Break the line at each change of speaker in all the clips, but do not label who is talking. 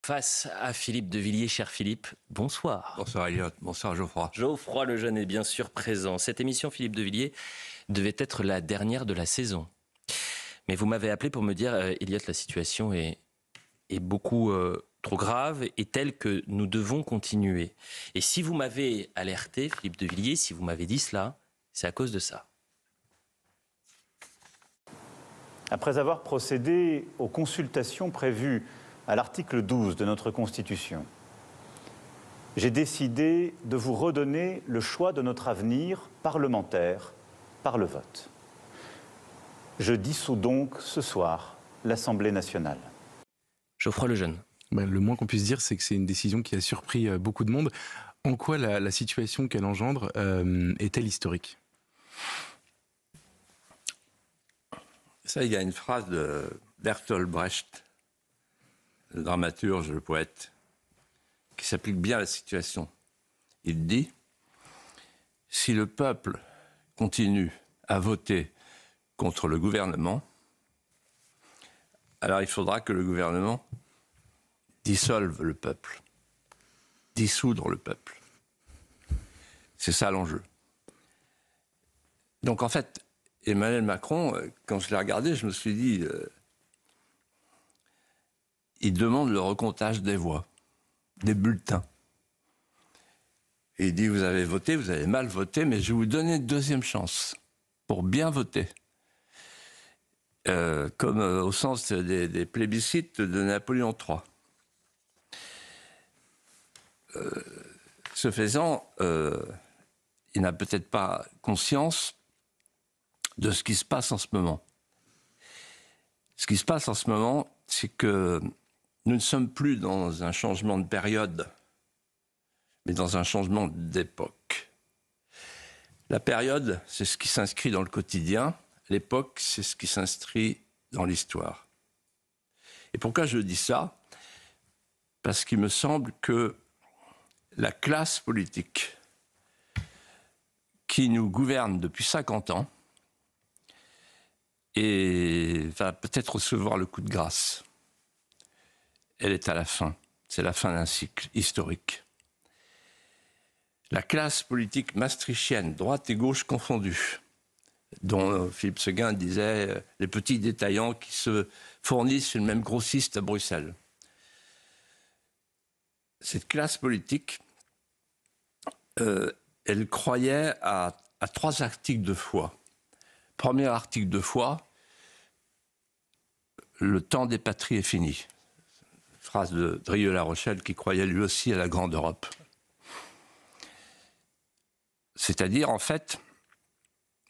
face à Philippe de Villiers. Cher Philippe, bonsoir.
Bonsoir Elliot, bonsoir Geoffroy.
Geoffroy Lejeune est bien sûr présent. Cette émission Philippe de Villiers devait être la dernière de la saison. Mais vous m'avez appelé pour me dire, Elliot, la situation est beaucoup trop grave et telle que nous devons continuer. Et si vous m'avez alerté, Philippe de Villiers, si vous m'avez dit cela, c'est à cause de ça.
Après avoir procédé aux consultations prévues à l'article 12 de notre Constitution, j'ai décidé de vous redonner le choix de notre avenir parlementaire par le vote. Je dissous donc ce soir l'Assemblée nationale.
Geoffroy Lejeune.
Le moins qu'on puisse dire, c'est que c'est une décision qui a surpris beaucoup de monde. En quoi la situation qu'elle engendre est-elle historique ?
Ça, il y a une phrase de Bertolt Brecht, le dramaturge, le poète, qui s'applique bien à la situation. Il dit « Si le peuple continue à voter contre le gouvernement, alors il faudra que le gouvernement dissolve le peuple, dissoudre le peuple. » C'est ça l'enjeu. Donc en fait, Emmanuel Macron, quand je l'ai regardé, je me suis dit, il demande le recomptage des voix, des bulletins. Et il dit, vous avez voté, vous avez mal voté, mais je vais vous donner une deuxième chance pour bien voter. Comme au sens des plébiscites de Napoléon III. Ce faisant, il n'a peut-être pas conscience de ce qui se passe en ce moment. Ce qui se passe en ce moment, c'est que nous ne sommes plus dans un changement de période, mais dans un changement d'époque. La période, c'est ce qui s'inscrit dans le quotidien. L'époque, c'est ce qui s'inscrit dans l'histoire. Et pourquoi je dis ça ? Parce qu'il me semble que la classe politique qui nous gouverne depuis 50 ans et va peut-être recevoir le coup de grâce. Elle est à la fin. C'est la fin d'un cycle historique. La classe politique maastrichtienne, droite et gauche confondues, dont Philippe Séguin disait les petits détaillants qui se fournissent chez le même grossiste à Bruxelles. Cette classe politique, elle croyait à 3 articles de foi. Premier article de foi, le temps des patries est fini. Phrase de Drieux-La Rochelle qui croyait lui aussi à la grande Europe. C'est-à-dire, en fait,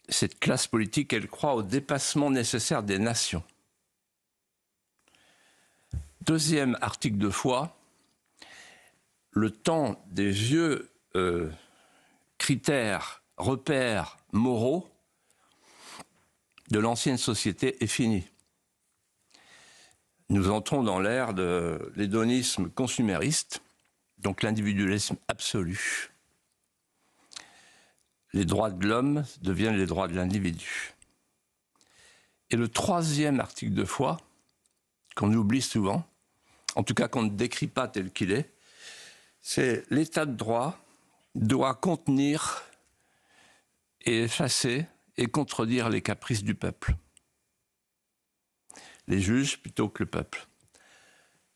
cette classe politique, elle croit au dépassement nécessaire des nations. Deuxième article de foi, le temps des vieux critères, repères moraux de l'ancienne société est fini. Nous entrons dans l'ère de l'hédonisme consumériste, donc l'individualisme absolu. Les droits de l'homme deviennent les droits de l'individu. Et le troisième article de foi, qu'on oublie souvent, en tout cas qu'on ne décrit pas tel qu'il est, c'est l'état de droit doit contenir et effacer et contredire les caprices du peuple. Les juges plutôt que le peuple.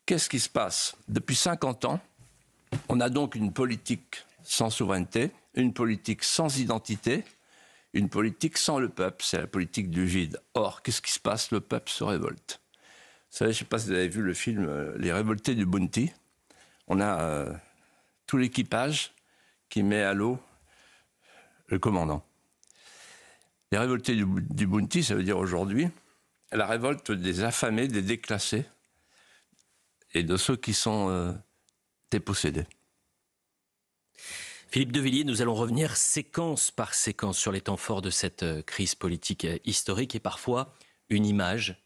Qu'est-ce qui se passe ? Depuis 50 ans, on a donc une politique sans souveraineté, une politique sans identité, une politique sans le peuple. C'est la politique du vide. Or, qu'est-ce qui se passe ? Le peuple se révolte. Vous savez, je ne sais pas si vous avez vu le film Les Révoltés du Bounty. On a tout l'équipage qui met à l'eau le commandant. Les Révoltés du Bounty, ça veut dire aujourd'hui la révolte des affamés, des déclassés et de ceux qui sont dépossédés.
Philippe de Villiers, nous allons revenir séquence par séquence sur les temps forts de cette crise politique historique et parfois une image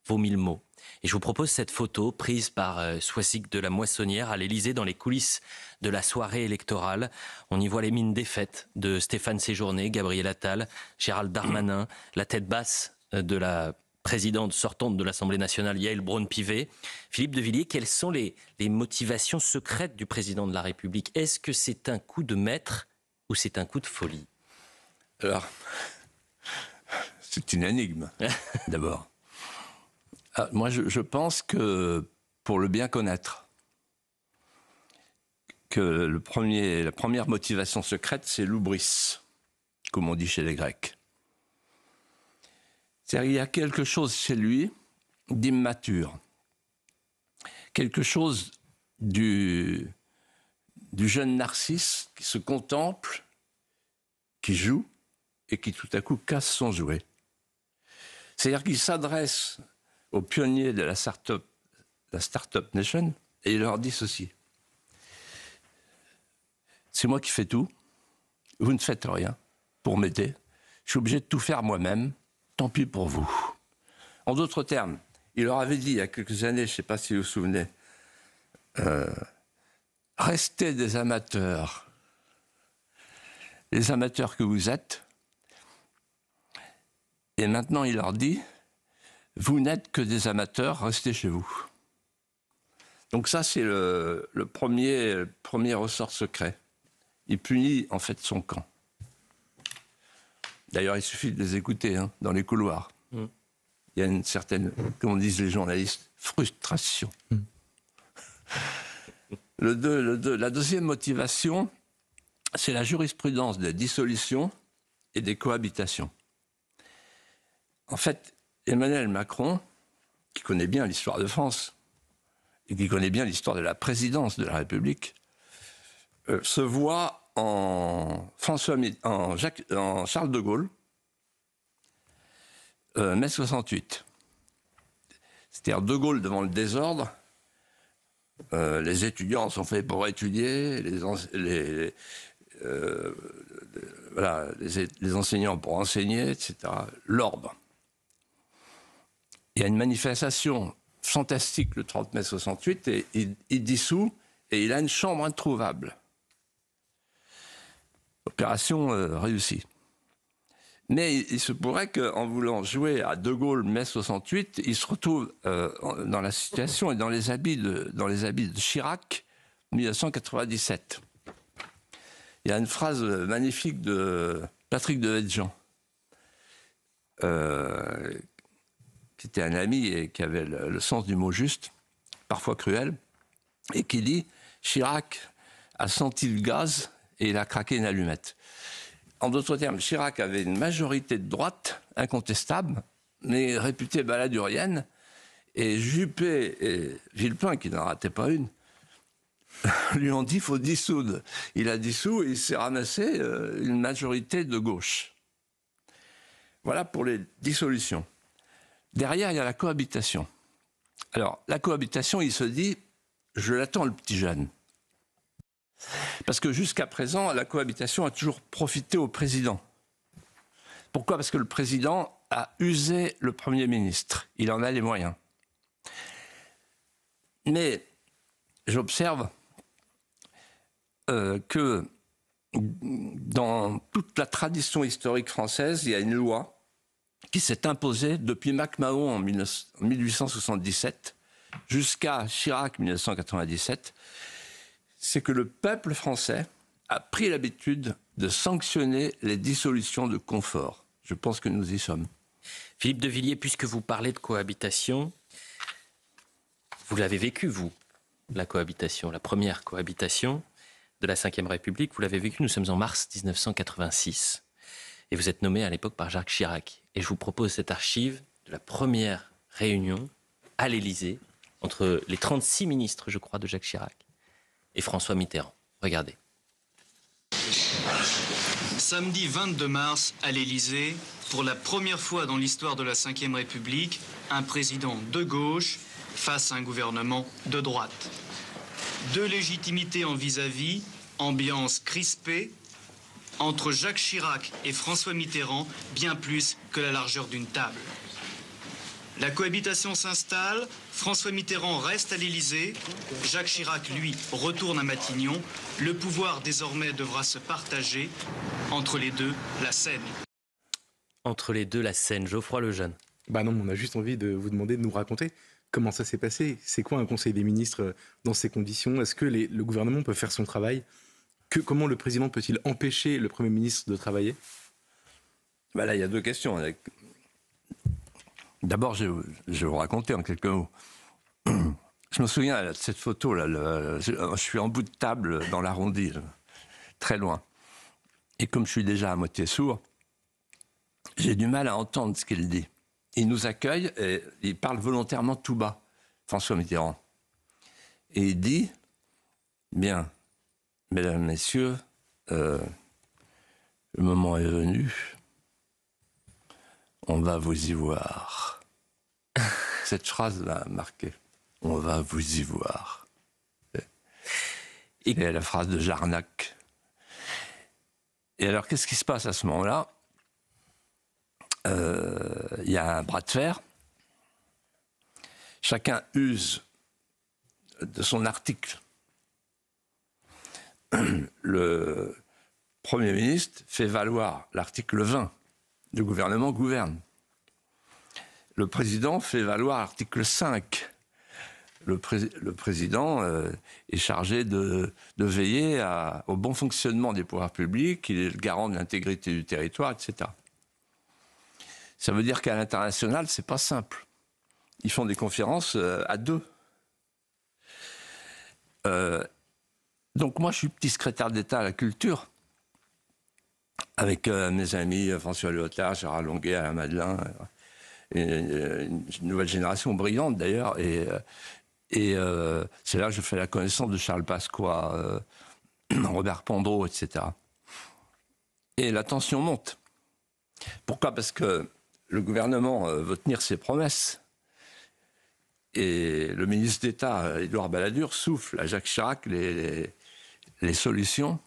vaut 1000 mots. Et je vous propose cette photo prise par Soisic de la Moissonnière à l'Élysée dans les coulisses de la soirée électorale. On y voit les mines défaites de Stéphane Séjourné, Gabriel Attal, Gérald Darmanin, la tête basse de la présidente sortante de l'Assemblée nationale, Yaël Braun-Pivet. Philippe de Villiers, quelles sont les motivations secrètes du président de la République? Est-ce que c'est un coup de maître ou c'est un coup de folie?
Alors, c'est une énigme, d'abord. Moi, je pense que, pour le bien connaître, que la première motivation secrète, c'est l'oubris, comme on dit chez les Grecs. C'est-à-dire qu'il y a quelque chose chez lui d'immature, quelque chose du jeune Narcisse qui se contemple, qui joue et qui tout à coup casse son jouet. C'est-à-dire qu'il s'adresse aux pionniers de la Startup Nation et il leur dit ceci. C'est moi qui fais tout, vous ne faites rien pour m'aider, je suis obligé de tout faire moi-même, tant pis pour vous. En d'autres termes, il leur avait dit il y a quelques années, je ne sais pas si vous vous souvenez, restez des amateurs, les amateurs que vous êtes. Et maintenant, il leur dit, vous n'êtes que des amateurs, restez chez vous. Donc ça, c'est le premier ressort secret. Il punit en fait son camp. D'ailleurs, il suffit de les écouter dans les couloirs. Il y a une certaine, comme disent les journalistes, frustration. La deuxième motivation, c'est la jurisprudence des dissolutions et des cohabitations. En fait, Emmanuel Macron, qui connaît bien l'histoire de France et qui connaît bien l'histoire de la présidence de la République, se voit en Charles de Gaulle, mai 68. C'est-à-dire De Gaulle devant le désordre, les étudiants sont faits pour étudier, les enseignants pour enseigner, etc. L'ordre. Il y a une manifestation fantastique le 30 mai 68 et il dissout et il a une chambre introuvable. Opération réussie. Mais il se pourrait qu'en voulant jouer à De Gaulle mai 68, il se retrouve dans la situation et dans les habits de Chirac 1997. Il y a une phrase magnifique de Patrick Devedjian, qui était un ami et qui avait le sens du mot juste, parfois cruel, et qui dit « Chirac a senti le gaz et il a craqué une allumette ». En d'autres termes, Chirac avait une majorité de droite, incontestable, mais réputée baladurienne, et Juppé et Villepin, qui n'en rataient pas une, lui ont dit qu'il faut dissoudre. Il a dissous et il s'est ramassé une majorité de gauche. Voilà pour les dissolutions. Derrière, il y a la cohabitation. Alors, la cohabitation, il se dit, je l'attends le petit jeune. Parce que jusqu'à présent, la cohabitation a toujours profité au président. Pourquoi? Parce que le président a usé le Premier ministre. Il en a les moyens. Mais j'observe que dans toute la tradition historique française, il y a une loi qui s'est imposée depuis MacMahon en 1877 jusqu'à Chirac 1997, c'est que le peuple français a pris l'habitude de sanctionner les dissolutions de confort. Je pense que nous y sommes.
Philippe de Villiers, puisque vous parlez de cohabitation, vous l'avez vécu, vous, la cohabitation, la première cohabitation de la Ve République, vous l'avez vécu, nous sommes en mars 1986. Et vous êtes nommé à l'époque par Jacques Chirac. Et je vous propose cette archive de la première réunion à l'Élysée entre les 36 ministres, je crois, de Jacques Chirac et François Mitterrand. Regardez.
Samedi 22 mars, à l'Élysée, pour la première fois dans l'histoire de la Ve République, un président de gauche face à un gouvernement de droite. Deux légitimités en vis-à-vis, ambiance crispée, entre Jacques Chirac et François Mitterrand, bien plus que la largeur d'une table. La cohabitation s'installe, François Mitterrand reste à l'Élysée, Jacques Chirac, lui, retourne à Matignon. Le pouvoir désormais devra se partager. Entre les deux, la scène.
Entre les deux, la scène. Geoffroy Lejeune.
Bah non, on a juste envie de vous demander de nous raconter comment ça s'est passé. C'est quoi un conseil des ministres dans ces conditions? Est-ce que le gouvernement peut faire son travail? Comment le président peut-il empêcher le Premier ministre de travailler?
Bah là, il y a deux questions. D'abord, je vais vous raconter en quelques mots. Je me souviens de cette photo, là, je suis en bout de table dans l'arrondi, très loin. Et comme je suis déjà à moitié sourd, j'ai du mal à entendre ce qu'il dit. Il nous accueille et il parle volontairement tout bas, François Mitterrand. Et il dit, bien, mesdames, messieurs, le moment est venu, on va vous y voir. Cette phrase m'a marqué. On va vous y voir. Et la phrase de Jarnac. Et alors, qu'est-ce qui se passe à ce moment-là? Il y a un bras de fer. Chacun use de son article. Le Premier ministre fait valoir l'article 20. Le gouvernement gouverne. Le président fait valoir l'article 5. Le président est chargé de veiller au bon fonctionnement des pouvoirs publics, il est le garant de l'intégrité du territoire, etc. Ça veut dire qu'à l'international, c'est pas simple. Ils font des conférences à deux. Donc moi, je suis petit secrétaire d'État à la culture, avec mes amis François Léotard, Gérard Longuet, Alain Madelin, une nouvelle génération brillante d'ailleurs, et c'est là que je fais la connaissance de Charles Pasqua, Robert Pandreau, etc. Et la tension monte. Pourquoi? Parce que le gouvernement veut tenir ses promesses. Et le ministre d'État, Édouard Balladur, souffle à Jacques Chirac les solutions,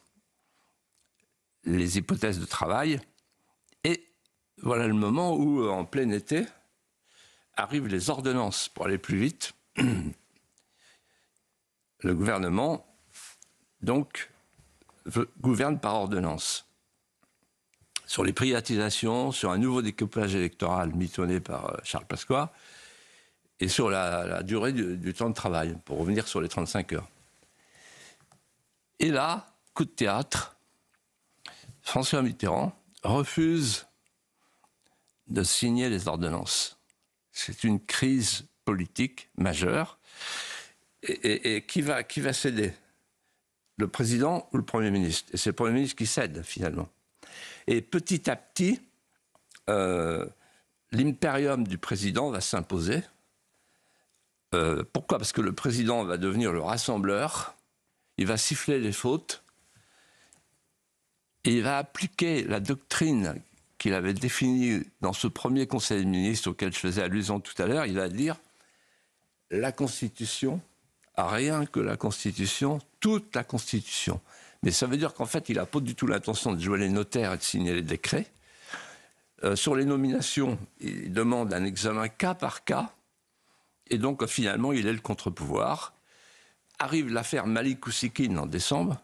les hypothèses de travail. Et voilà le moment où, en plein été, arrivent les ordonnances pour aller plus vite. Le gouvernement, donc, gouverne par ordonnance. Sur les privatisations, sur un nouveau découpage électoral mitonné par Charles Pasqua, et sur la durée du temps de travail, pour revenir sur les 35 heures. Et là, coup de théâtre, François Mitterrand refuse de signer les ordonnances. C'est une crise politique majeure. Et qui va céder? Le président ou le Premier ministre? Et c'est le Premier ministre qui cède, finalement. Et petit à petit, l'impérium du président va s'imposer. Pourquoi? Parce que le président va devenir le rassembleur, il va siffler les fautes, et il va appliquer la doctrine qu'il avait définie dans ce premier Conseil des ministres auquel je faisais allusion tout à l'heure. Il va dire la Constitution, rien que la Constitution, toute la Constitution. Mais ça veut dire qu'en fait, il n'a pas du tout l'intention de jouer les notaires et de signer les décrets. Sur les nominations, il demande un examen cas par cas. Et donc, finalement, il est le contre-pouvoir. Arrive l'affaire Malik Oussekine en décembre.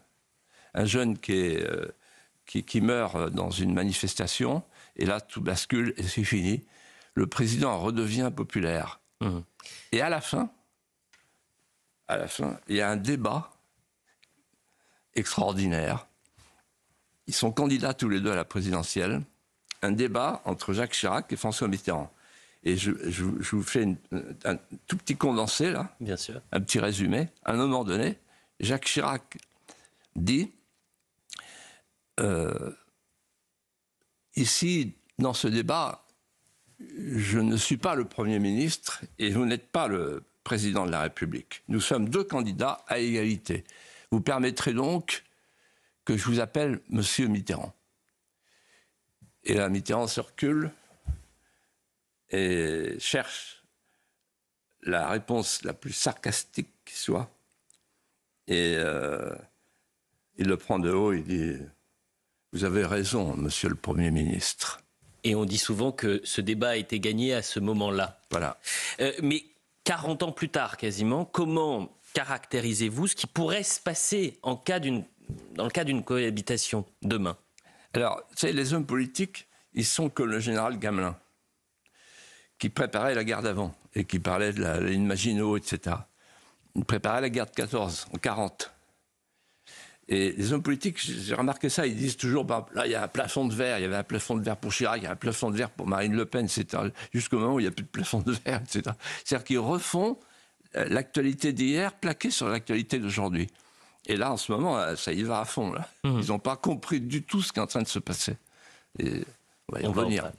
Un jeune qui meurt dans une manifestation. Et là, tout bascule et c'est fini. Le président redevient populaire. Mmh. Et à la fin, il y a un débat extraordinaire. Ils sont candidats tous les deux à la présidentielle. Un débat entre Jacques Chirac et François Mitterrand. Et je vous fais un tout petit condensé, là.
Bien sûr.
Un petit résumé. À un moment donné, Jacques Chirac dit ici, dans ce débat, je ne suis pas le Premier ministre et vous n'êtes pas le président de la République. Nous sommes deux candidats à égalité. Vous permettrez donc que je vous appelle Monsieur Mitterrand. Et là, Mitterrand se recule et cherche la réponse la plus sarcastique qui soit. Et il le prend de haut, il dit « Vous avez raison, Monsieur le Premier ministre ».
Et on dit souvent que ce débat a été gagné à ce moment-là.
Voilà.
Mais 40 ans plus tard, quasiment, comment caractérisez-vous ce qui pourrait se passer dans le cas d'une cohabitation demain? Alors,
vous savez, les hommes politiques, ils sont comme le général Gamelin. qui préparait la guerre d'avant et qui parlait de la ligne Maginot, etc. Il préparait la guerre de 14, en 40. Et les hommes politiques, j'ai remarqué ça, ils disent toujours, bah, là, il y a un plafond de verre, il y avait un plafond de verre pour Chirac, il y a un plafond de verre pour Marine Le Pen, etc. Jusqu'au moment où il n'y a plus de plafond de verre, etc. C'est-à-dire qu'ils refont l'actualité d'hier plaquée sur l'actualité d'aujourd'hui. Et là, en ce moment, ça y va à fond. Là. Ils n'ont pas compris du tout ce qui est en train de se passer. Et on va y revenir.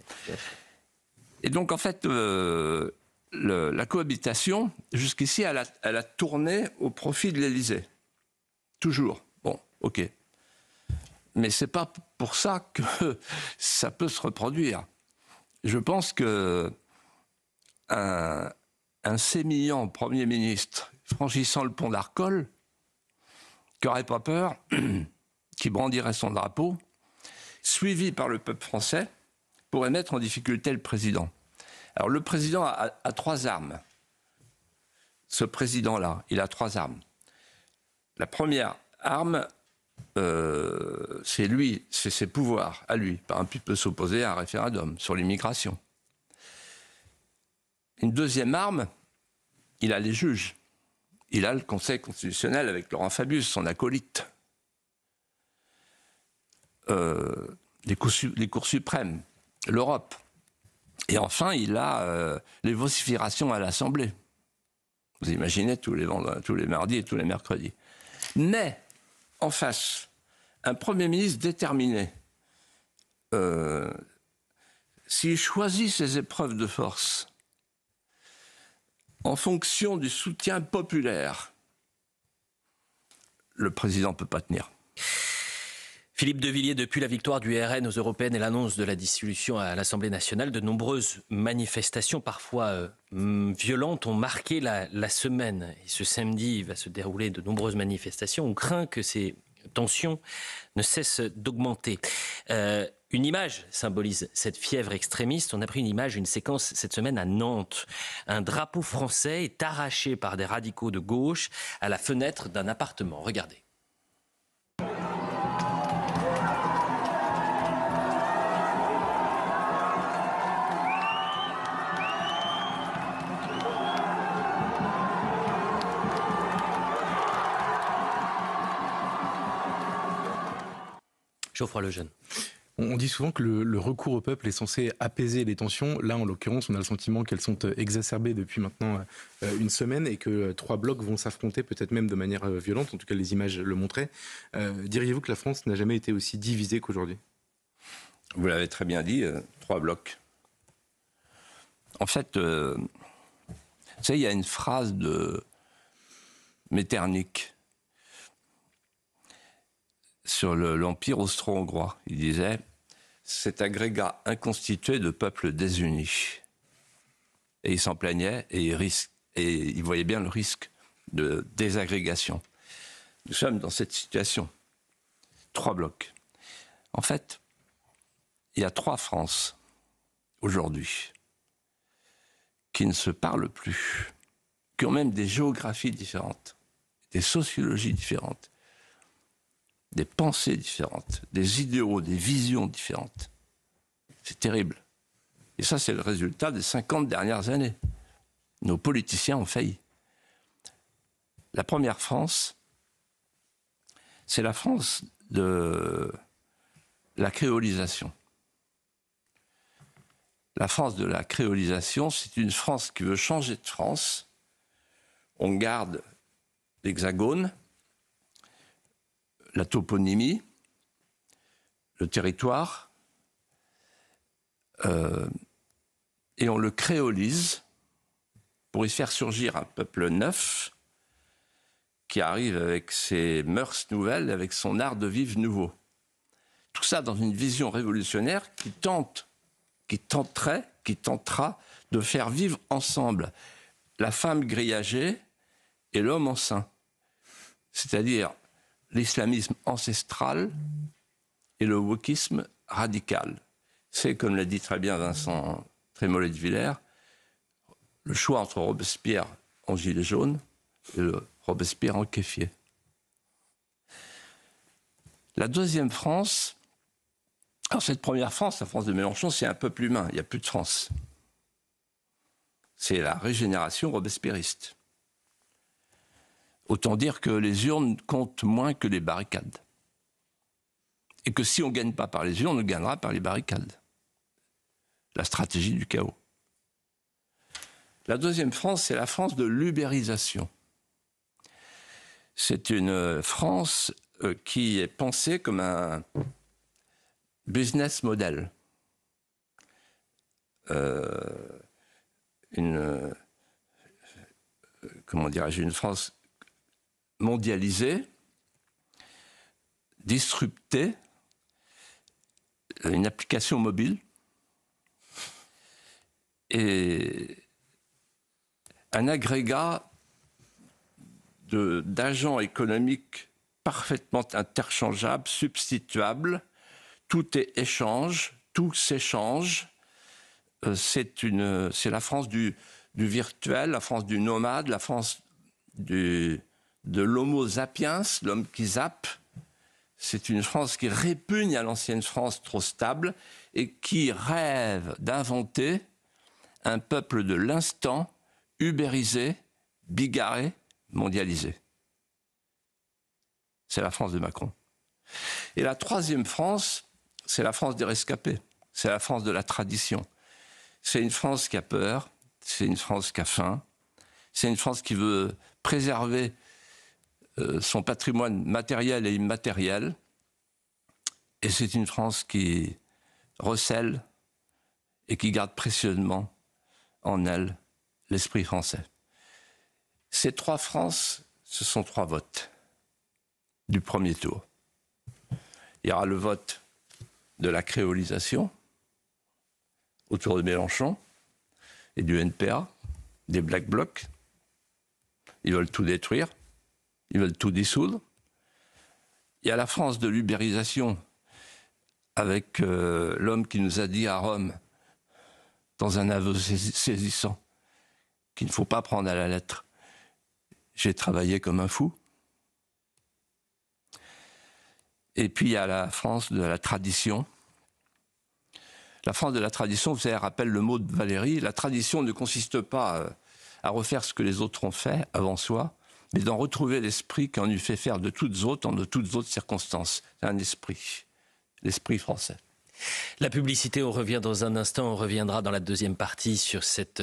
Et donc, en fait, la cohabitation, jusqu'ici, elle a tourné au profit de l'Élysée. Toujours. Bon, ok. Mais ce n'est pas pour ça que ça peut se reproduire. Je pense qu'un sémillant Premier ministre franchissant le pont d'Arcole, qui n'aurait pas peur, qui brandirait son drapeau, suivi par le peuple français, pourrait mettre en difficulté le président. Alors le président a 3 armes. Ce président-là, il a 3 armes. La première arme, c'est lui, c'est ses pouvoirs à lui. Par exemple, il peut s'opposer à un référendum sur l'immigration. Une deuxième arme, il a les juges. Il a le Conseil constitutionnel avec Laurent Fabius, son acolyte. Les cours suprêmes, l'Europe. Et enfin, il a les vociférations à l'Assemblée. Vous imaginez tous les mardis et tous les mercredis. Mais, en face, un Premier ministre déterminé, s'il choisit ses épreuves de force en fonction du soutien populaire, le président ne peut pas tenir.
Philippe de Villiers, depuis la victoire du RN aux européennes et l'annonce de la dissolution à l'Assemblée nationale, de nombreuses manifestations, parfois violentes, ont marqué la semaine. Et ce samedi, il va se dérouler de nombreuses manifestations. On craint que ces tensions ne cessent d'augmenter. Une image symbolise cette fièvre extrémiste. On a pris une séquence cette semaine à Nantes. Un drapeau français est arraché par des radicaux de gauche à la fenêtre d'un appartement. Regardez. Geoffroy Lejeune.
On dit souvent que le recours au peuple est censé apaiser les tensions. Là, en l'occurrence, on a le sentiment qu'elles sont exacerbées depuis maintenant une semaine et que 3 blocs vont s'affronter, peut-être même de manière violente. En tout cas, les images le montraient. Diriez-vous que la France n'a jamais été aussi divisée qu'aujourd'hui ?
Vous l'avez très bien dit, 3 blocs. En fait, vous savez, il y a une phrase de Metternich sur l'Empire austro-hongrois. Il disait « cet agrégat inconstitué de peuples désunis ». Et il s'en plaignait et il voyait bien le risque de désagrégation. Nous sommes dans cette situation. 3 blocs. En fait, il y a 3 France aujourd'hui qui ne se parlent plus, qui ont même des géographies différentes, des sociologies différentes, des pensées différentes, des idéaux, des visions différentes. C'est terrible. Et ça, c'est le résultat des 50 dernières années. Nos politiciens ont failli. La première France, c'est la France de la créolisation. La France de la créolisation, c'est une France qui veut changer de France. On garde l'hexagone, la toponymie, le territoire, et on le créolise pour y faire surgir un peuple neuf qui arrive avec ses mœurs nouvelles, avec son art de vivre nouveau. Tout ça dans une vision révolutionnaire qui tentera de faire vivre ensemble la femme grillagée et l'homme enceint. C'est-à-dire l'islamisme ancestral et le wokisme radical. C'est, comme l'a dit très bien Vincent Trémollet de Villers, le choix entre Robespierre en gilet jaune et le Robespierre en kéfier. La deuxième France, alors cette première France, la France de Mélenchon, c'est un peuple humain, il n'y a plus de France. c'est la régénération robespierriste. Autant dire que les urnes comptent moins que les barricades. Et que si on ne gagne pas par les urnes, on gagnera par les barricades. La stratégie du chaos. La deuxième France, c'est la France de l'ubérisation. C'est une France qui est pensée comme un business model. Comment dirais-je, une France mondialisée, disruptée, une application mobile et un agrégat d'agents économiques parfaitement interchangeables, substituables. Tout est échange, tout s'échange. C'est la France du virtuel, la France du nomade, la France de l'homo sapiens, l'homme qui zappe. C'est une France qui répugne à l'ancienne France trop stable et qui rêve d'inventer un peuple de l'instant, ubérisé, bigarré, mondialisé. C'est la France de Macron. Et la troisième France, c'est la France des rescapés. C'est la France de la tradition. C'est une France qui a peur, c'est une France qui a faim, c'est une France qui veut préserver son patrimoine matériel et immatériel. Et c'est une France qui recèle et qui garde précieusement en elle l'esprit français. Ces trois France, ce sont trois votes du premier tour. Il y aura le vote de la créolisation autour de Mélenchon et du NPA, des Black Blocs. Ils veulent tout détruire, ils veulent tout dissoudre. Il y a la France de l'ubérisation avec l'homme qui nous a dit à Rome, dans un aveu saisissant, qu'il ne faut pas prendre à la lettre. J'ai travaillé comme un fou. Et puis il y a la France de la tradition. La France de la tradition, vous savez, rappelle le mot de Valéry, la tradition ne consiste pas à refaire ce que les autres ont fait avant soi, mais d'en retrouver l'esprit qu'on eût fait faire de toutes autres, en de toutes autres circonstances. C'est un esprit, l'esprit français.
La publicité, on revient dans un instant, on reviendra dans la deuxième partie sur cette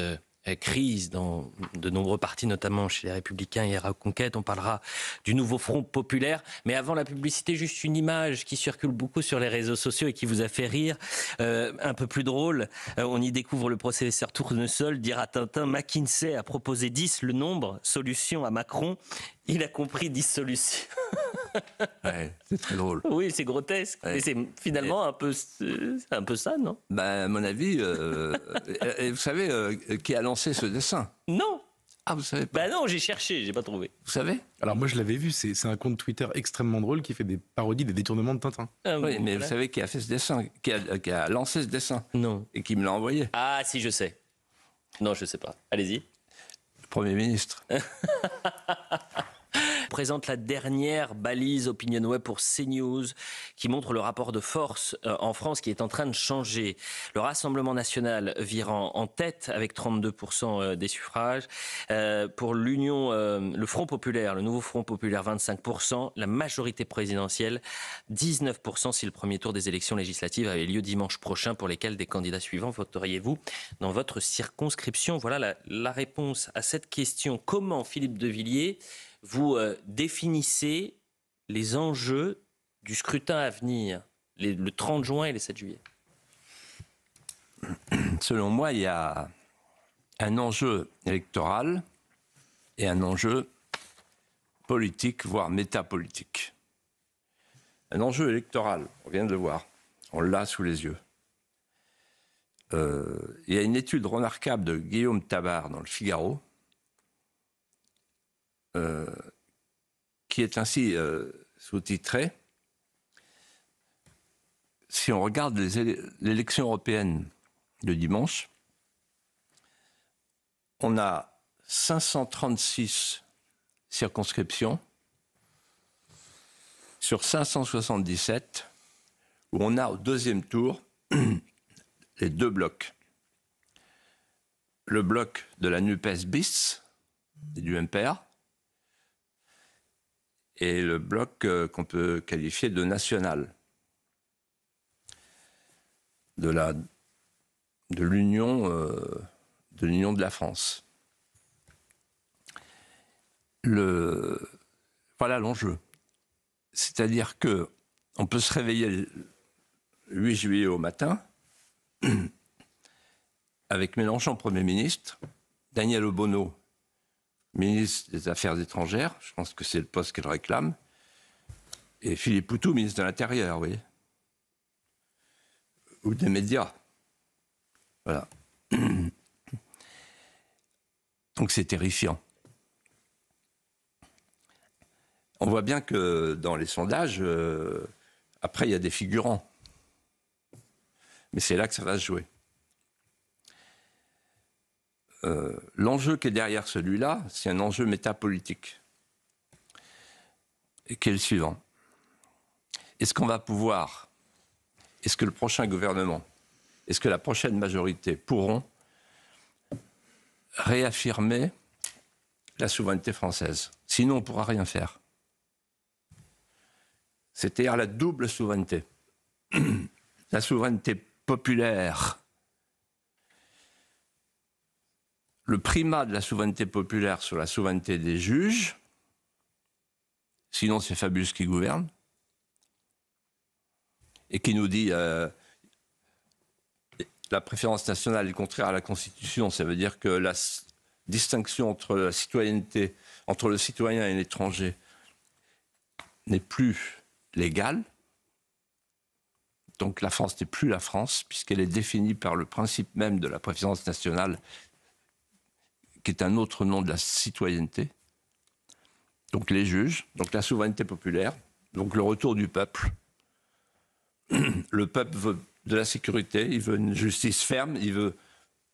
crise dans de nombreux partis, notamment chez les Républicains et Reconquête. On parlera du nouveau Front populaire. Mais avant la publicité, juste une image qui circule beaucoup sur les réseaux sociaux et qui vous a fait rire. Un peu plus drôle, on y découvre le professeur Tournesol dire à Tintin, McKinsey a proposé 10, le nombre, solution à Macron. Il a compris 10 solutions.
Ouais, c'est très drôle.
Oui, c'est grotesque. Ouais. Mais c'est finalement un peu ça, non?
À mon avis, vous savez qui a lancé ce dessin?
Non.
Ah, vous savez pas?
Non, j'ai cherché, j'ai pas trouvé.
Vous savez?
Alors moi, je l'avais vu, c'est un compte Twitter extrêmement drôle qui fait des parodies des détournements de Tintin.
Ah,
oui, mais voilà. Vous savez qui a fait ce dessin, qui a lancé ce dessin?
Non.
Et qui me l'a envoyé?
Ah, si, je sais. Non, je sais pas. Allez-y.
Le Premier ministre.
Présente la dernière balise OpinionWay pour CNews qui montre le rapport de force en France qui est en train de changer. Le Rassemblement national virant en tête avec 32% des suffrages. Pour l'Union, le Front populaire, le nouveau Front populaire, 25%. La majorité présidentielle, 19% si le premier tour des élections législatives avait lieu dimanche prochain, pour lesquels des candidats suivants voteriez-vous dans votre circonscription? Voilà la réponse à cette question. Comment, Philippe de Villiers, vous définissez les enjeux du scrutin à venir, le 30 juin et le 7 juillet?
Selon moi, il y a un enjeu électoral et un enjeu politique, voire métapolitique. Un enjeu électoral, on vient de le voir, on l'a sous les yeux. Il y a une étude remarquable de Guillaume Tabar dans le Figaro, qui est ainsi sous-titré. Si on regarde l'élection européenne de dimanche, on a 536 circonscriptions sur 577 où on a au deuxième tour les deux blocs. le bloc de la NUPES bis et du MPR, et le bloc qu'on peut qualifier de national, de l'union de la France. Voilà l'enjeu. C'est-à-dire que on peut se réveiller le 8 juillet au matin avec Mélenchon Premier ministre, Daniel Obono ministre des Affaires étrangères, je pense que c'est le poste qu'elle réclame, et Philippe Poutou, ministre de l'Intérieur, vous voyez. Ou des médias. Voilà. Donc c'est terrifiant. On voit bien que dans les sondages, après il y a des figurants. Mais c'est là que ça va se jouer. L'enjeu qui est derrière celui-là, c'est un enjeu métapolitique, et qui est le suivant. Est-ce qu'on va pouvoir, est-ce que le prochain gouvernement, est-ce que la prochaine majorité pourront réaffirmer la souveraineté française? Sinon, on ne pourra rien faire. C'est-à-dire la double souveraineté. La souveraineté populaire, le primat de la souveraineté populaire sur la souveraineté des juges, sinon c'est Fabius qui gouverne, et qui nous dit la préférence nationale est contraire à la Constitution, ça veut dire que la distinction entre la citoyenneté, entre le citoyen et l'étranger n'est plus légale. Donc la France n'est plus la France, puisqu'elle est définie par le principe même de la préférence nationale, qui est un autre nom de la citoyenneté. Donc les juges, donc la souveraineté populaire, donc le retour du peuple. Le peuple veut de la sécurité, il veut une justice ferme, il veut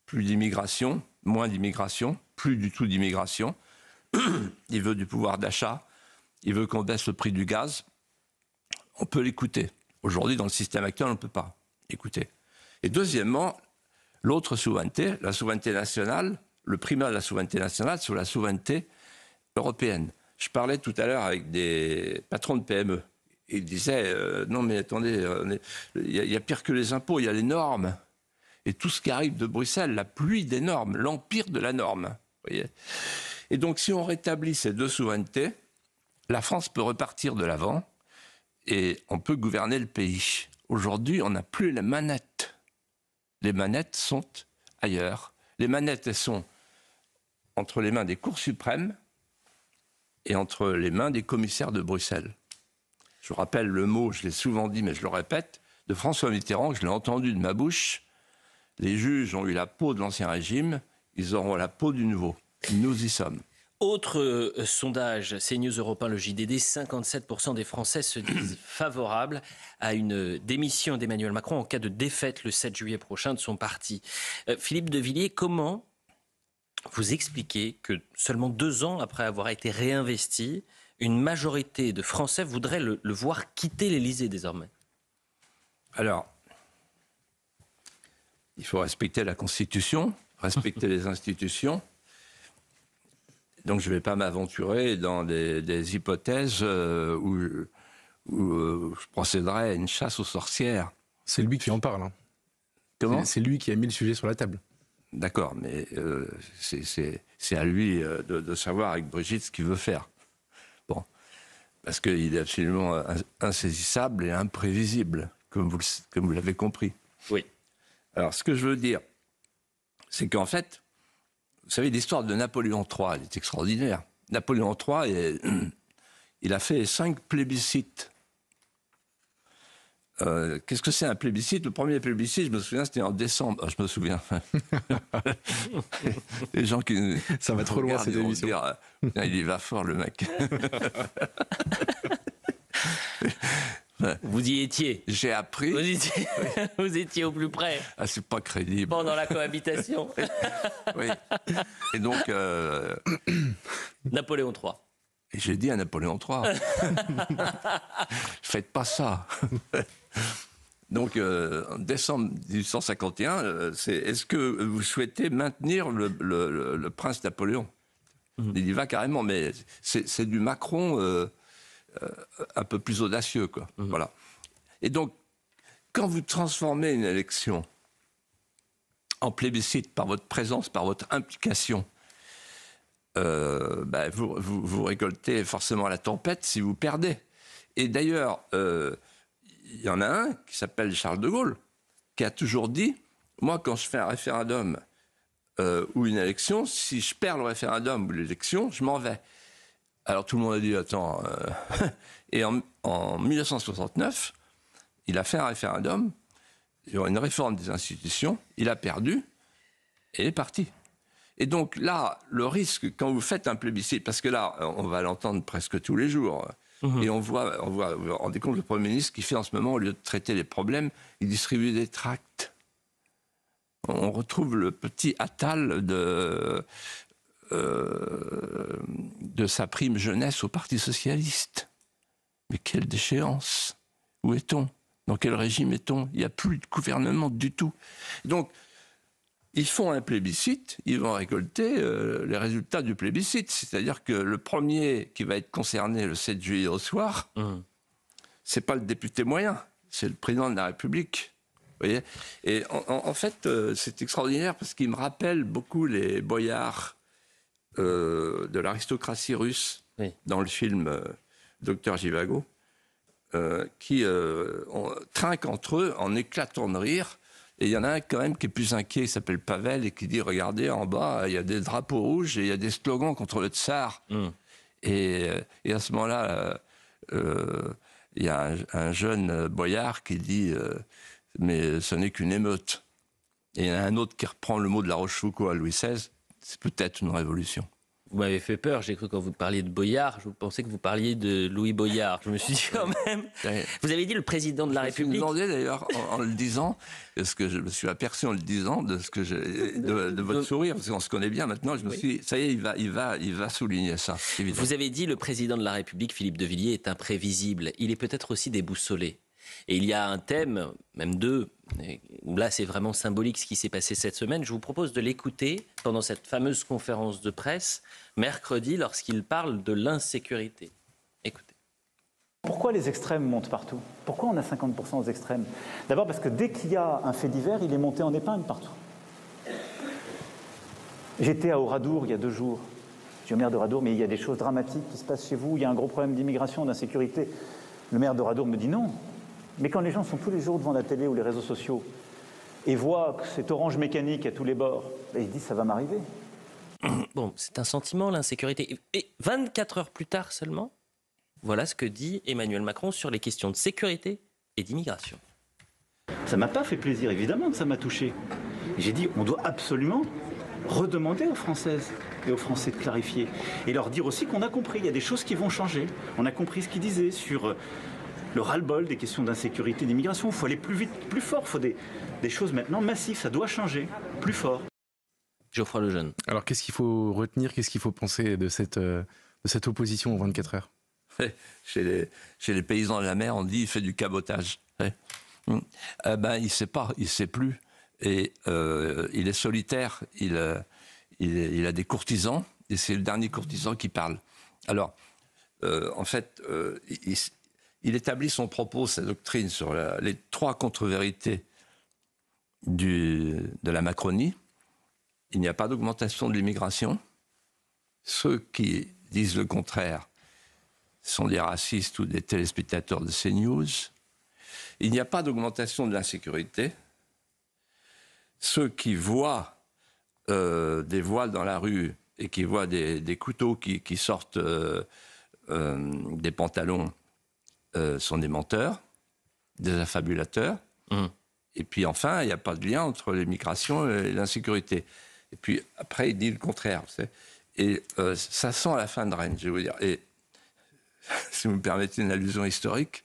plus d'immigration, moins d'immigration, plus du tout d'immigration. Il veut du pouvoir d'achat, il veut qu'on baisse le prix du gaz. On peut l'écouter. Aujourd'hui, dans le système actuel, on ne peut pas écouter. Et deuxièmement, l'autre souveraineté, la souveraineté nationale, le primat de la souveraineté nationale sur la souveraineté européenne. Je parlais tout à l'heure avec des patrons de PME. Ils disaient, non mais attendez, il y a pire que les impôts, il y a les normes. Et tout ce qui arrive de Bruxelles, la pluie des normes, l'empire de la norme. Voyez. Et donc si on rétablit ces deux souverainetés, la France peut repartir de l'avant et on peut gouverner le pays. Aujourd'hui, on n'a plus les manettes. Les manettes sont ailleurs. Les manettes, elles sont entre les mains des cours suprêmes et entre les mains des commissaires de Bruxelles. Je vous rappelle le mot, je l'ai souvent dit, mais je le répète, de François Mitterrand, je l'ai entendu de ma bouche. Les juges ont eu la peau de l'Ancien Régime, ils auront la peau du Nouveau. Nous y sommes.
Autre sondage, CNews Europe 1, le JDD, 57% des Français se disent favorables à une démission d'Emmanuel Macron en cas de défaite le 7 juillet prochain de son parti. Philippe de Villiers, comment vous expliquez que seulement 2 ans après avoir été réinvesti, une majorité de Français voudrait le voir quitter l'Élysée désormais?
Alors, il faut respecter la Constitution, respecter les institutions. Donc je ne vais pas m'aventurer dans des hypothèses où je procéderais à une chasse aux sorcières.
C'est lui qui en parle. Hein.
Comment ?
C'est lui qui a mis le sujet sur la table.
D'accord, mais c'est à lui de savoir avec Brigitte ce qu'il veut faire. Bon, parce qu'il est absolument insaisissable et imprévisible, comme vous l'avez compris.
Oui.
Alors, ce que je veux dire, c'est qu'en fait, vous savez, l'histoire de Napoléon III, elle est extraordinaire. Napoléon III, il a fait 5 plébiscites. Qu'est-ce que c'est un plébiscite ? Le premier plébiscite, je me souviens, c'était en décembre. Je me souviens. Les gens qui...
Ça va trop loin, cette émission.
Dire, il y va fort, le mec.
Vous y étiez.
J'ai appris.
Vous étiez au plus près.
Ah, c'est pas crédible.
Pendant la cohabitation.
Oui. Et donc...
Napoléon III.
Et j'ai dit à Napoléon III, faites pas ça. Donc, en décembre 1851, est-ce que vous souhaitez maintenir le prince Napoléon? Il y va carrément, mais c'est du Macron un peu plus audacieux, quoi. Voilà. Et donc, quand vous transformez une élection en plébiscite par votre présence, par votre implication, vous récoltez forcément la tempête si vous perdez. Et d'ailleurs, il y en a un qui s'appelle Charles de Gaulle, qui a toujours dit, moi, quand je fais un référendum ou une élection, si je perds le référendum ou l'élection, je m'en vais. Alors tout le monde a dit, attends... Et en 1969, il a fait un référendum sur une réforme des institutions, il a perdu, et il est parti. Et donc là, le risque, quand vous faites un plébiscite, parce que là, on va l'entendre presque tous les jours, et on voit, vous vous rendez compte, le Premier ministre qui fait en ce moment, au lieu de traiter les problèmes, il distribue des tracts. On retrouve le petit Attal de sa prime jeunesse au Parti socialiste. Mais quelle déchéance! Où est-on? Dans quel régime est-on? Il n'y a plus de gouvernement du tout. Donc, ils font un plébiscite, ils vont récolter les résultats du plébiscite. C'est-à-dire que le premier qui va être concerné le 7 juillet au soir, c'est pas le député moyen, c'est le président de la République. Vous voyez? Et en fait, c'est extraordinaire parce qu'il me rappelle beaucoup les boyards de l'aristocratie russe dans le film Docteur Zhivago, qui trinquent entre eux en éclatant de rire. Et il y en a un quand même qui est plus inquiet, il s'appelle Pavel, et qui dit, regardez, en bas, il y a des drapeaux rouges et il y a des slogans contre le tsar. Et à ce moment-là, il y a un jeune boyard qui dit, mais ce n'est qu'une émeute. Et il y en a un autre qui reprend le mot de La Rochefoucauld à Louis XVI, c'est peut-être une révolution.
Vous m'avez fait peur, j'ai cru quand vous parliez de Boyard, je pensais que vous parliez de Louis Boyard. Je me suis dit quand même... Vous avez dit le président de la République...
Je me suis demandé d'ailleurs, en le disant, parce que je me suis aperçu en le disant de votre sourire, parce qu'on se connaît bien maintenant, je me suis dit, ça y est, il va souligner ça, évidemment.
Vous avez dit le président de la République, Philippe de Villiers, est imprévisible. Il est peut-être aussi déboussolé. Et il y a un thème, même deux, où là c'est vraiment symbolique ce qui s'est passé cette semaine. Je vous propose de l'écouter pendant cette fameuse conférence de presse, mercredi, lorsqu'il parle de l'insécurité. Écoutez.
Pourquoi les extrêmes montent partout? Pourquoi on a 50% aux extrêmes? D'abord parce que dès qu'il y a un fait divers, il est monté en épingle partout. J'étais à Oradour il y a 2 jours. Je suis au maire d'Oradour, mais il y a des choses dramatiques qui se passent chez vous. Il y a un gros problème d'immigration, d'insécurité. Le maire d'Oradour me dit non. Mais quand les gens sont tous les jours devant la télé ou les réseaux sociaux et voient que c'est orange mécanique à tous les bords, ils disent ça va m'arriver.
Bon, c'est un sentiment, l'insécurité. Et 24 heures plus tard seulement, voilà ce que dit Emmanuel Macron sur les questions de sécurité et d'immigration.
Ça m'a pas fait plaisir, évidemment que ça m'a touché. J'ai dit on doit absolument redemander aux Françaises et aux Français de clarifier et leur dire aussi qu'on a compris, il y a des choses qui vont changer. On a compris ce qu'ils disaient sur... le ras-le-bol des questions d'insécurité et d'immigration. Il faut aller plus vite, plus fort. Il faut des choses maintenant massives. Ça doit changer. Plus fort.
Geoffroy Lejeune.
Alors, qu'est-ce qu'il faut retenir, qu'est-ce qu'il faut penser de cette opposition aux 24 heures?
Chez les paysans de la mer, on dit il fait du cabotage. Il ne sait pas, il ne sait plus. Et il est solitaire. Il a des courtisans. Et c'est le dernier courtisan qui parle. Alors, en fait, il établit son propos, sa doctrine sur les 3 contre-vérités de la Macronie. Il n'y a pas d'augmentation de l'immigration. Ceux qui disent le contraire sont des racistes ou des téléspectateurs de CNews. Il n'y a pas d'augmentation de l'insécurité. Ceux qui voient des voiles dans la rue et qui voient des couteaux qui sortent des pantalons sont des menteurs, des affabulateurs. Et puis enfin, il n'y a pas de lien entre l'immigration et l'insécurité. Et puis après, il dit le contraire. Vous savez. Et ça sent la fin de règne, je vais vous dire. Et si vous me permettez une allusion historique,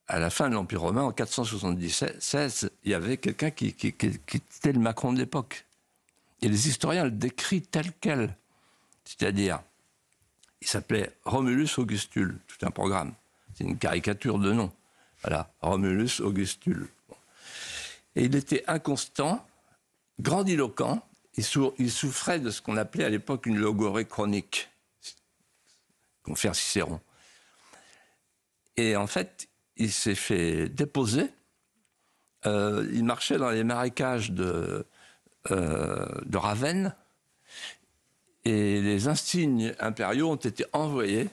à la fin de l'Empire romain, en 476, il y avait quelqu'un qui était le Macron de l'époque. Et les historiens le décrivent tel quel. C'est-à-dire, il s'appelait Romulus Augustule, tout un programme. C'est une caricature de nom. Voilà, Romulus Augustule. Et il était inconstant, grandiloquent. Il souffrait de ce qu'on appelait à l'époque une logorrhée chronique, confère Cicéron. Et en fait, il s'est fait déposer. Il marchait dans les marécages de Ravenne. Et les insignes impériaux ont été envoyés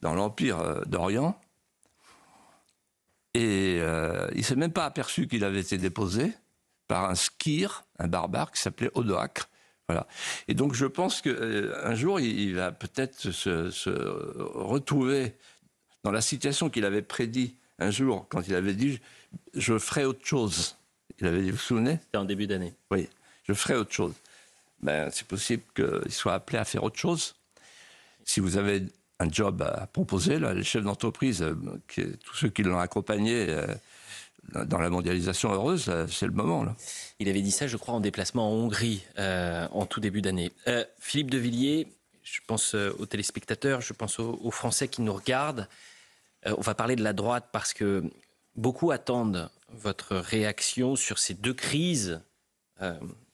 dans l'Empire d'Orient. Et il ne s'est même pas aperçu qu'il avait été déposé par un skyre, un barbare qui s'appelait Odoacre. Voilà. Et donc je pense qu'un jour, il va peut-être se retrouver dans la situation qu'il avait prédit un jour, quand il avait dit « je ferai autre chose ». Il avait dit, vous vous souvenez ?
C'était en début d'année.
Oui, je ferai autre chose. Ben, c'est possible qu'il soit appelé à faire autre chose. Si vous avez un job à proposer, là, les chefs d'entreprise, tous ceux qui l'ont accompagné dans la mondialisation heureuse, là, c'est le moment. Là.
Il avait dit ça, je crois, en déplacement en Hongrie, en tout début d'année. Philippe de Villiers, je pense aux téléspectateurs, je pense aux Français qui nous regardent. On va parler de la droite parce que beaucoup attendent votre réaction sur ces deux crises.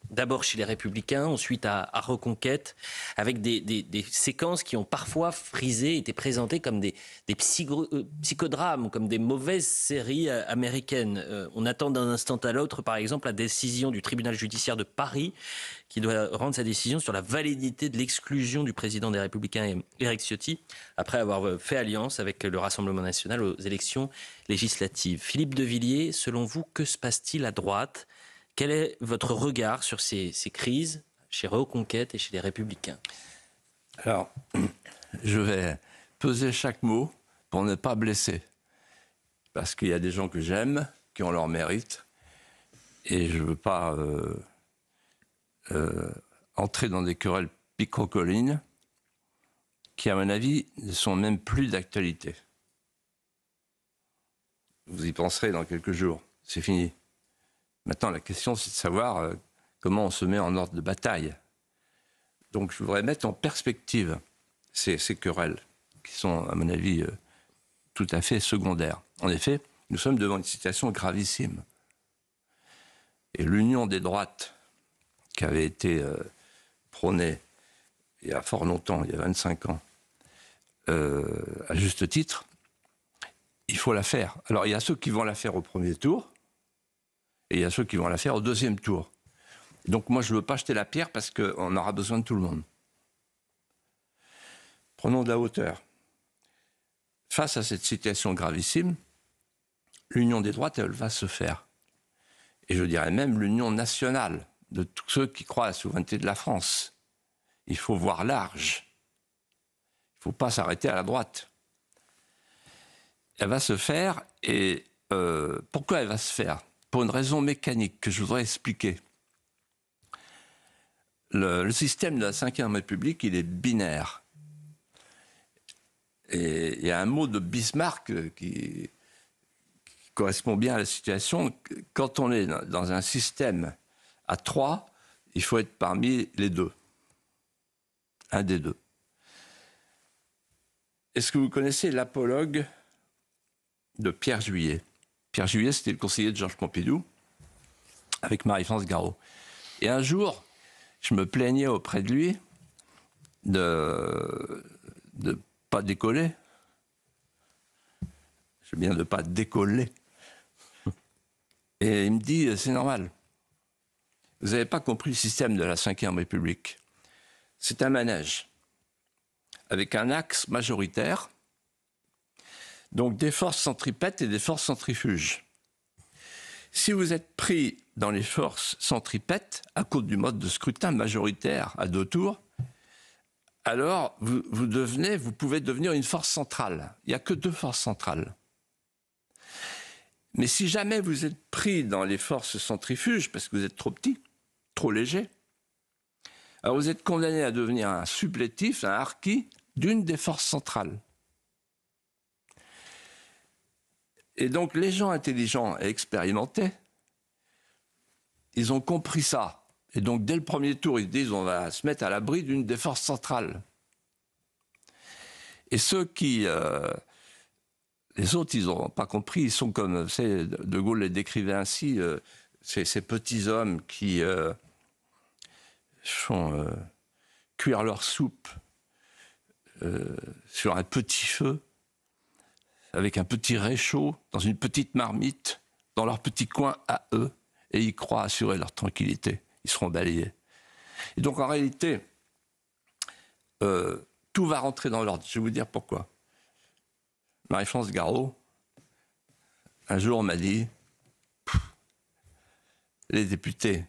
D'abord chez les Républicains, ensuite à Reconquête, avec des séquences qui ont parfois frisé, été présentées comme des psychodrames, comme des mauvaises séries américaines. On attend d'un instant à l'autre, par exemple, la décision du tribunal judiciaire de Paris, qui doit rendre sa décision sur la validité de l'exclusion du président des Républicains, Éric Ciotti, après avoir fait alliance avec le Rassemblement national aux élections législatives. Philippe de Villiers, selon vous, que se passe-t-il à droite ? Quel est votre regard sur ces crises chez Reconquête et chez les Républicains ?
Alors, je vais peser chaque mot pour ne pas blesser. Parce qu'il y a des gens que j'aime, qui ont leur mérite, et je ne veux pas entrer dans des querelles picrocolines qui, à mon avis, ne sont même plus d'actualité. Vous y penserez dans quelques jours, c'est fini. Maintenant, la question, c'est de savoir comment on se met en ordre de bataille. Donc, je voudrais mettre en perspective ces querelles, qui sont, à mon avis, tout à fait secondaires. En effet, nous sommes devant une situation gravissime. Et l'union des droites, qui avait été prônée il y a fort longtemps, il y a 25 ans, à juste titre, il faut la faire. Alors, il y a ceux qui vont la faire au premier tour, et il y a ceux qui vont la faire au deuxième tour. Donc moi, je ne veux pas jeter la pierre parce qu'on aura besoin de tout le monde. Prenons de la hauteur. Face à cette situation gravissime, l'union des droites, elle va se faire. Et je dirais même l'union nationale de tous ceux qui croient à la souveraineté de la France. Il faut voir large. Il ne faut pas s'arrêter à la droite. Elle va se faire et pourquoi elle va se faire ? Pour une raison mécanique que je voudrais expliquer. Le système de la Ve République, il est binaire. Et il y a un mot de Bismarck qui correspond bien à la situation. Quand on est dans un système à 3, il faut être parmi les deux. Un des deux. Est-ce que vous connaissez l'apologue de Pierre Juillet ? Pierre Juillet, c'était le conseiller de Georges Pompidou, avec Marie-France Garot. Et un jour, je me plaignais auprès de lui de pas décoller. C'est bien de pas décoller. Et il me dit, c'est normal. Vous n'avez pas compris le système de la Ve République. C'est un manège, avec un axe majoritaire, donc des forces centripètes et des forces centrifuges. Si vous êtes pris dans les forces centripètes, à cause du mode de scrutin majoritaire à 2 tours, alors vous pouvez devenir une force centrale. Il n'y a que 2 forces centrales. Mais si jamais vous êtes pris dans les forces centrifuges, parce que vous êtes trop petit, trop léger, alors vous êtes condamné à devenir un supplétif, un harki d'une des forces centrales. Et donc, les gens intelligents et expérimentés, ils ont compris ça. Et donc, dès le premier tour, ils disent on va se mettre à l'abri d'une des forces centrales. Et ceux qui Les autres, ils n'ont pas compris. Ils sont comme, De Gaulle les décrivait ainsi, ces petits hommes qui font cuire leur soupe sur un petit feu, avec un petit réchaud, dans une petite marmite, dans leur petit coin à eux, et ils croient assurer leur tranquillité. Ils seront balayés. Et donc, en réalité, tout va rentrer dans l'ordre. Je vais vous dire pourquoi. Marie-France Garot, un jour, m'a dit « Les députés,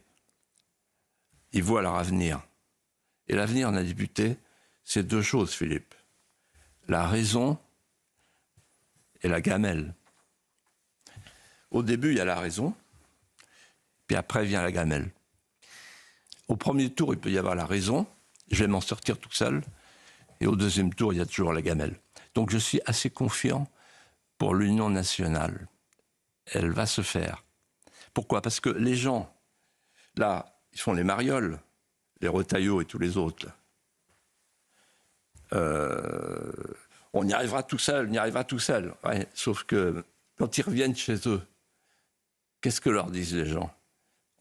ils voient leur avenir. Et l'avenir d'un député, c'est deux choses, Philippe. La raison et la gamelle. Au début, il y a la raison, puis après vient la gamelle. Au premier tour, il peut y avoir la raison, je vais m'en sortir tout seul, et au deuxième tour, il y a toujours la gamelle. Donc je suis assez confiant pour l'union nationale. Elle va se faire. Pourquoi ? Parce que les gens, là, ils font les marioles, les Retailleau et tous les autres. On y arrivera tout seul, on y arrivera tout seul. Ouais, sauf que quand ils reviennent chez eux, qu'est-ce que leur disent les gens ?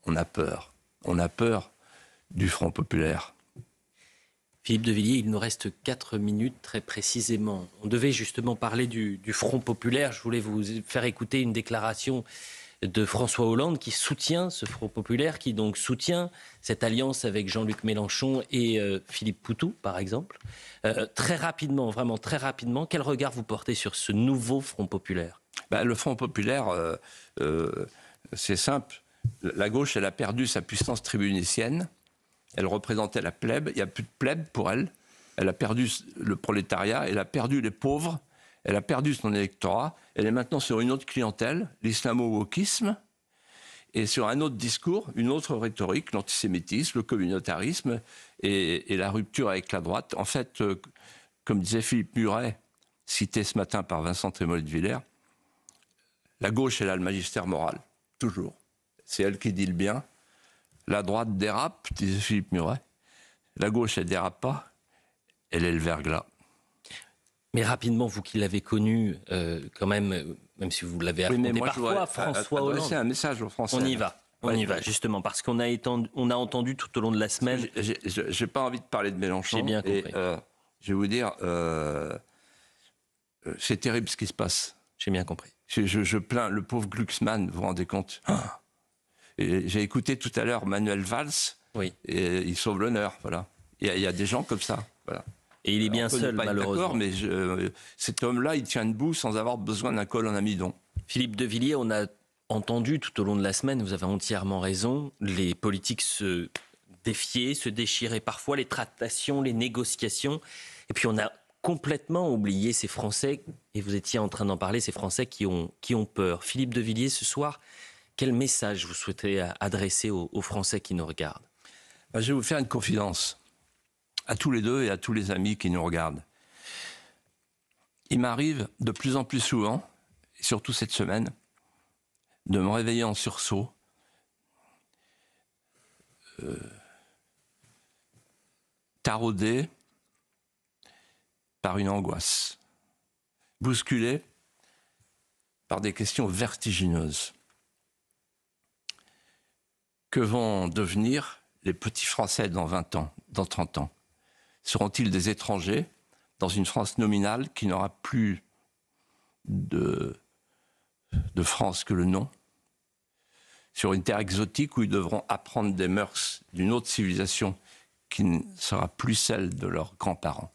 On a peur. On a peur du Front populaire.
Philippe de Villiers, il nous reste 4 minutes très précisément. On devait justement parler du Front populaire. Je voulais vous faire écouter une déclaration de François Hollande qui soutient ce Front populaire, qui donc soutient cette alliance avec Jean-Luc Mélenchon et Philippe Poutou, par exemple. Très rapidement, vraiment très rapidement, quel regard vous portez sur ce nouveau Front populaire ?
Le Front populaire, c'est simple. La gauche, elle a perdu sa puissance tribunicienne. Elle représentait la plèbe. Il n'y a plus de plèbe pour elle. Elle a perdu le prolétariat. Elle a perdu les pauvres. Elle a perdu son électorat. Elle est maintenant sur une autre clientèle, l'islamo-wokisme, et sur un autre discours, une autre rhétorique, l'antisémitisme, le communautarisme et la rupture avec la droite. En fait, comme disait Philippe Muret, cité ce matin par Vincent Trémollet de Villers, la gauche, elle a le magistère moral, toujours. C'est elle qui dit le bien. La droite dérape, disait Philippe Muret. La gauche, elle dérape pas. Elle est le verglas.
Mais rapidement, vous qui l'avez connu, quand même si vous l'avez affronté parfois, François Hollande.
C'est un message aux Français.
On y va, justement, parce qu'on a entendu tout au long de la semaine.
J'ai pas envie de parler de Mélenchon.
J'ai bien compris.
Et, je vais vous dire, c'est terrible ce qui se passe.
J'ai bien compris.
Je plains le pauvre Glucksmann, vous vous rendez compte ? Et j'ai écouté tout à l'heure Manuel Valls,
oui.
Et il sauve l'honneur, voilà. Il y a des gens comme ça, voilà.
Et il est bien seul, malheureusement.
Mais cet homme-là, il tient debout sans avoir besoin d'un col en amidon.
Philippe de Villiers, on a entendu tout au long de la semaine, vous avez entièrement raison, les politiques se défier, se déchirer parfois, les tractations, les négociations. Et puis on a complètement oublié ces Français, et vous étiez en train d'en parler, ces Français qui ont peur. Philippe de Villiers, ce soir, quel message vous souhaitez adresser aux Français qui nous regardent ?
Je vais vous faire une confidence, à tous les deux et à tous les amis qui nous regardent. Il m'arrive de plus en plus souvent, et surtout cette semaine, de me réveiller en sursaut, taraudé par une angoisse, bousculé par des questions vertigineuses. Que vont devenir les petits Français dans 20 ans, dans 30 ans ? Seront-ils des étrangers dans une France nominale qui n'aura plus de France que le nom ? Sur une terre exotique où ils devront apprendre des mœurs d'une autre civilisation qui ne sera plus celle de leurs grands-parents ?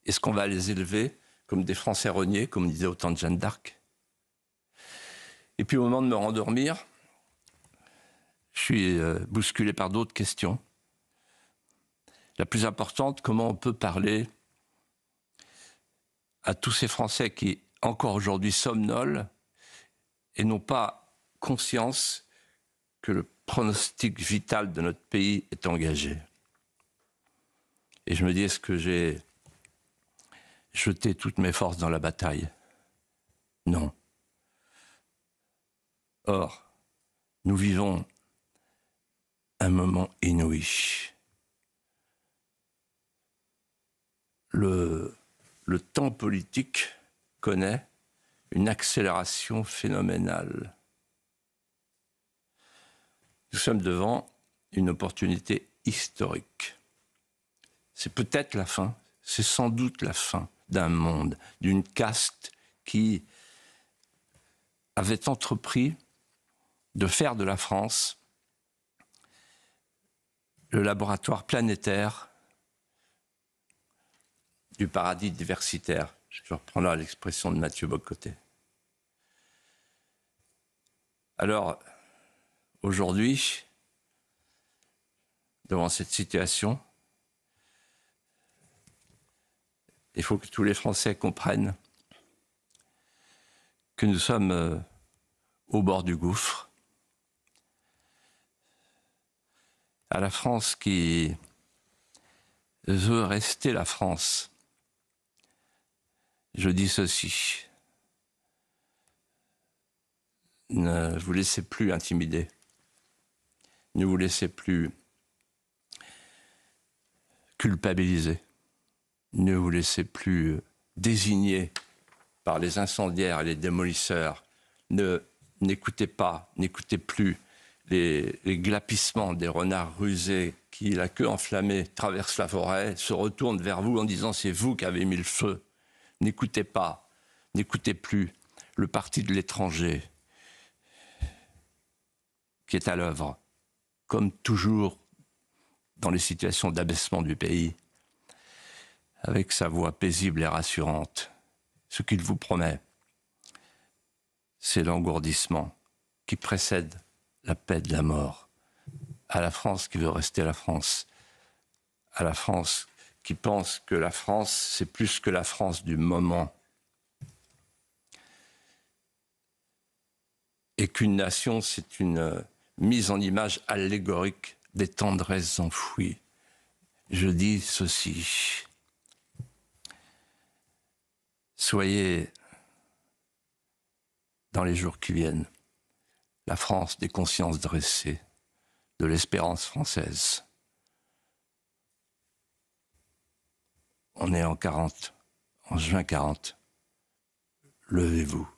Est-ce qu'on va les élever comme des Français reniés, comme disait autant de Jeanne d'Arc ? Et puis au moment de me rendormir, je suis bousculé par d'autres questions. La plus importante, comment on peut parler à tous ces Français qui, encore aujourd'hui, somnolent et n'ont pas conscience que le pronostic vital de notre pays est engagé. Et je me dis, est-ce que j'ai jeté toutes mes forces dans la bataille ? Non. Or, nous vivons un moment inouï. Le temps politique connaît une accélération phénoménale. Nous sommes devant une opportunité historique. C'est peut-être la fin, c'est sans doute la fin d'un monde, d'une caste qui avait entrepris de faire de la France le laboratoire planétaire du paradis diversitaire. Je reprends l'expression de Mathieu Bocoté. Alors, aujourd'hui, devant cette situation, il faut que tous les Français comprennent que nous sommes au bord du gouffre. À la France qui veut rester la France, je dis ceci. Ne vous laissez plus intimider. Ne vous laissez plus culpabiliser. Ne vous laissez plus désigner par les incendiaires et les démolisseurs. N'écoutez pas, n'écoutez plus les glapissements des renards rusés qui, la queue enflammée, traversent la forêt, se retournent vers vous en disant « c'est vous qui avez mis le feu ». N'écoutez pas, n'écoutez plus le parti de l'étranger qui est à l'œuvre, comme toujours dans les situations d'abaissement du pays, avec sa voix paisible et rassurante. Ce qu'il vous promet, c'est l'engourdissement qui précède la paix de la mort. À la France qui veut rester la France, à la France qui pense que la France, c'est plus que la France du moment, et qu'une nation, c'est une mise en image allégorique des tendresses enfouies. Je dis ceci. Soyez, dans les jours qui viennent, la France des consciences dressées, de l'espérance française. On est en 40, en juin 40. Levez-vous.